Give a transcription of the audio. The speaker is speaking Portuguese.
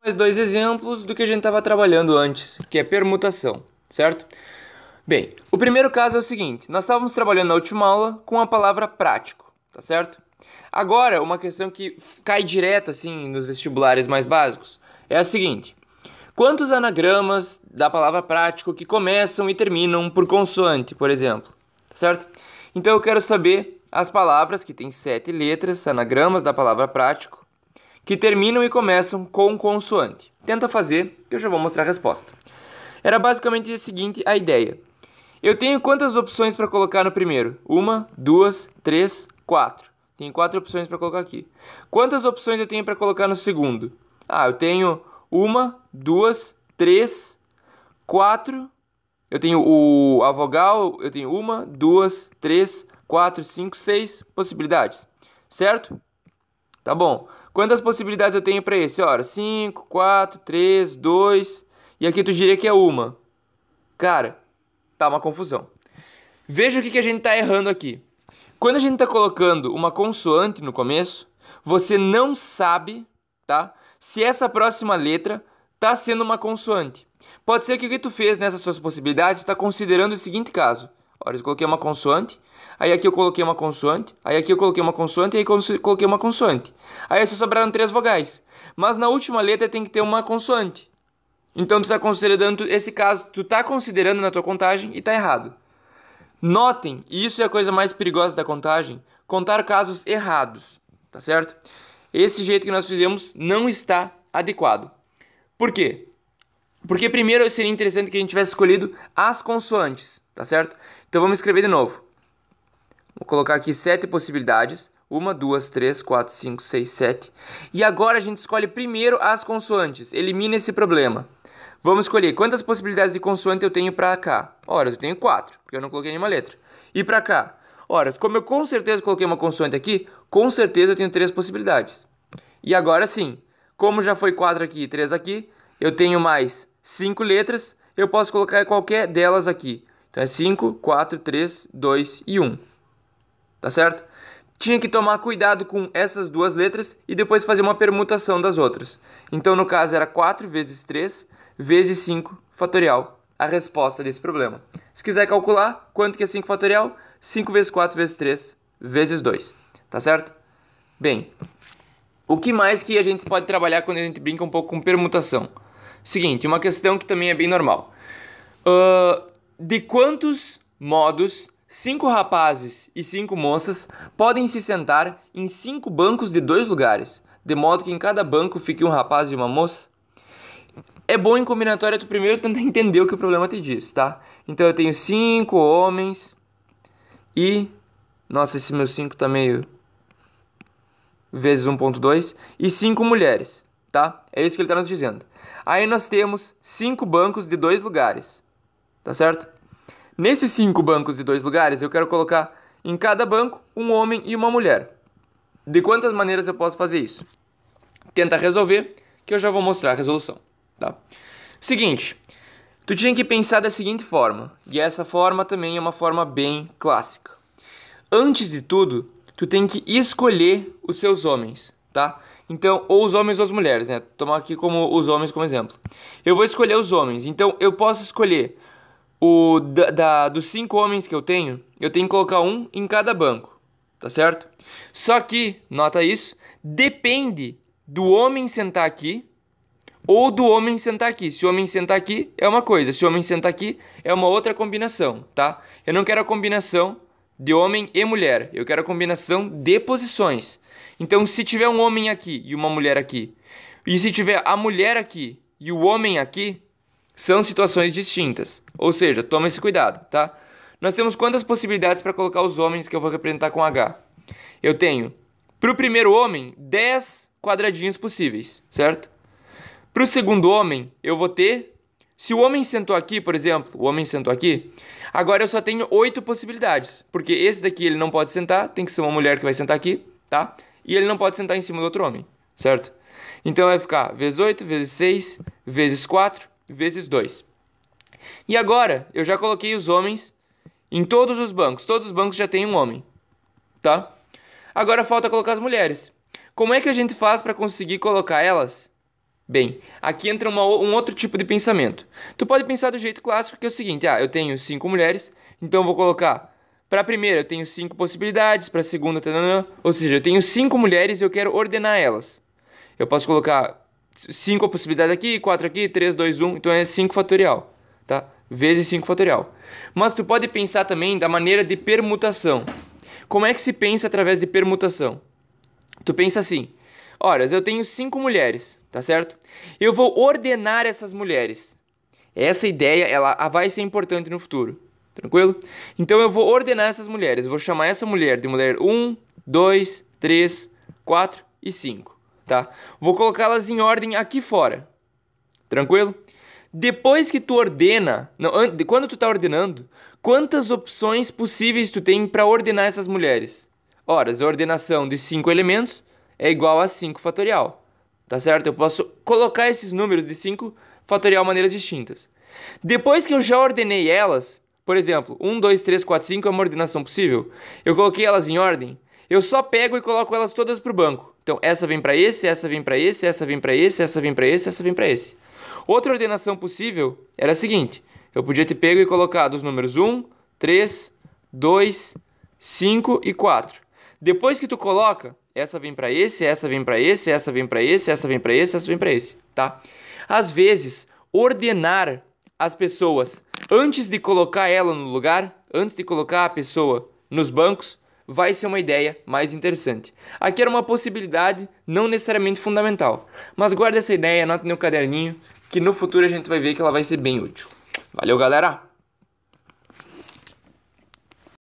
Mais dois exemplos do que a gente estava trabalhando antes, que é permutação, certo? Bem, o primeiro caso é o seguinte, nós estávamos trabalhando na última aula com a palavra prático, tá certo? Agora, uma questão que cai direto, assim, nos vestibulares mais básicos, é a seguinte. Quantos anagramas da palavra prático que começam e terminam por consoante, por exemplo, tá certo? Então eu quero saber as palavras que têm 7 letras, anagramas da palavra prático, que terminam e começam com consoante. Tenta fazer, que eu já vou mostrar a resposta. Era basicamente o seguinte a ideia. Eu tenho quantas opções para colocar no primeiro? 1, 2, 3, 4. Tenho 4 opções para colocar aqui. Quantas opções eu tenho para colocar no segundo? Eu tenho 1, 2, 3, 4. Eu tenho a vogal, eu tenho 1, 2, 3, 4, 5, 6 possibilidades. Certo? Tá bom. Quantas possibilidades eu tenho para esse? Ora, 5, 4, 3, 2. E aqui tu diria que é uma. Cara, tá uma confusão. Veja o que a gente tá errando aqui. Quando a gente tá colocando uma consoante no começo, você não sabe, tá? Se essa próxima letra tá sendo uma consoante. Pode ser que o que tu fez nessas suas possibilidades, tu tá considerando o seguinte caso. Olha, eu coloquei uma consoante, aí aqui eu coloquei uma consoante, aí aqui eu coloquei uma consoante, aí eu coloquei uma consoante. Aí só sobraram 3 vogais. Mas na última letra tem que ter uma consoante. Então tu tá considerando esse caso, tu tá considerando na tua contagem e tá errado. Notem, e isso é a coisa mais perigosa da contagem, contar casos errados, tá certo? Esse jeito que nós fizemos não está adequado. Por quê? Porque primeiro seria interessante que a gente tivesse escolhido as consoantes, tá certo? Então vamos escrever de novo. Vou colocar aqui 7 possibilidades. 1, 2, 3, 4, 5, 6, 7. E agora a gente escolhe primeiro as consoantes. Elimina esse problema. Vamos escolher quantas possibilidades de consoante eu tenho para cá. Ora, eu tenho 4, porque eu não coloquei nenhuma letra. E para cá? Ora, como eu com certeza coloquei uma consoante aqui, com certeza eu tenho 3 possibilidades. E agora sim, como já foi 4 aqui e 3 aqui, eu tenho mais 5 letras, eu posso colocar qualquer delas aqui. Então é 5, 4, 3, 2 e 1. Tá certo? Tinha que tomar cuidado com essas duas letras e depois fazer uma permutação das outras. Então, no caso, era 4 vezes 3 vezes 5 fatorial, a resposta desse problema. Se quiser calcular, quanto que é 5 fatorial? 5 vezes 4 vezes 3 vezes 2. Tá certo? Bem, o que mais que a gente pode trabalhar quando a gente brinca um pouco com permutação? Seguinte, uma questão que também é bem normal. De quantos modos 5 rapazes e 5 moças podem se sentar em 5 bancos de 2 lugares, de modo que em cada banco fique um rapaz e uma moça? É bom em combinatória tu primeiro tentar entender o que o problema te diz, tá? Então eu tenho 5 homens e... Nossa, esse meu 5 tá meio... Vezes 1.2 e 5 mulheres, tá? É isso que ele tá nos dizendo. Aí nós temos 5 bancos de 2 lugares, tá certo? Nesses 5 bancos de 2 lugares, eu quero colocar em cada banco um homem e uma mulher. De quantas maneiras eu posso fazer isso? Tenta resolver, que eu já vou mostrar a resolução, tá? Seguinte, tu tinha que pensar da seguinte forma, e essa forma também é uma forma bem clássica. Antes de tudo, tu tem que escolher os seus homens, tá? Então, ou os homens ou as mulheres, né? Tomar aqui como os homens como exemplo. Eu vou escolher os homens, então eu posso escolher dos 5 homens que eu tenho que colocar um em cada banco, tá certo? Só que, nota isso, depende do homem sentar aqui ou do homem sentar aqui. Se o homem sentar aqui é uma coisa, se o homem sentar aqui é uma outra combinação, tá? Eu não quero a combinação de homem e mulher, eu quero a combinação de posições. Então, se tiver um homem aqui e uma mulher aqui, e se tiver a mulher aqui e o homem aqui, são situações distintas. Ou seja, toma esse cuidado, tá? Nós temos quantas possibilidades para colocar os homens que eu vou representar com H? Eu tenho, para o primeiro homem, 10 quadradinhos possíveis, certo? Para o segundo homem, eu vou ter... Se o homem sentou aqui, por exemplo, o homem sentou aqui, agora eu só tenho 8 possibilidades. Porque esse daqui ele não pode sentar, tem que ser uma mulher que vai sentar aqui, tá? E ele não pode sentar em cima do outro homem, certo? Então vai ficar vezes 8, vezes 6, vezes 4... vezes 2. E agora, eu já coloquei os homens em todos os bancos. Todos os bancos já tem um homem, tá? Agora falta colocar as mulheres. Como é que a gente faz para conseguir colocar elas Bem, aqui entra um outro tipo de pensamento. Tu pode pensar do jeito clássico, que é o seguinte, eu tenho 5 mulheres, então eu vou colocar, para a primeira eu tenho 5 possibilidades, para a segunda, ou seja, eu tenho 5 mulheres e eu quero ordenar elas. Eu posso colocar 5 possibilidades aqui, 4 aqui, 3, 2, 1, então é 5 fatorial, tá? Vezes 5 fatorial. Mas tu pode pensar também da maneira de permutação. Como é que se pensa através de permutação? Tu pensa assim, ora, eu tenho 5 mulheres, tá certo? Eu vou ordenar essas mulheres. Essa ideia, ela vai ser importante no futuro, tranquilo? Então eu vou ordenar essas mulheres, eu vou chamar essa mulher de mulher 1, 2, 3, 4 e 5, tá? Vou colocá-las em ordem aqui fora, tranquilo? Depois que tu ordena, quando tu tá ordenando, quantas opções possíveis tu tem para ordenar essas mulheres? Ora, a ordenação de 5 elementos é igual a 5 fatorial, tá certo? Eu posso colocar esses números de 5 fatorial de maneiras distintas. Depois que eu já ordenei elas, por exemplo, 1, 2, 3, 4, 5 é uma ordenação possível, eu coloquei elas em ordem, eu só pego e coloco elas todas pro banco. Então, essa vem para esse, essa vem para esse, essa vem para esse, essa vem para esse, essa vem para esse. Outra ordenação possível era a seguinte, eu podia ter pego e colocado os números 1, 3, 2, 5 e 4. Depois que tu coloca, essa vem para esse, essa vem para esse, essa vem para esse, essa vem para esse, essa vem para esse, tá? Às vezes, ordenar as pessoas antes de colocar ela no lugar, antes de colocar a pessoa nos bancos, vai ser uma ideia mais interessante. Aqui era uma possibilidade, não necessariamente fundamental, mas guarda essa ideia, anota no caderninho, que no futuro a gente vai ver que ela vai ser bem útil. Valeu, galera!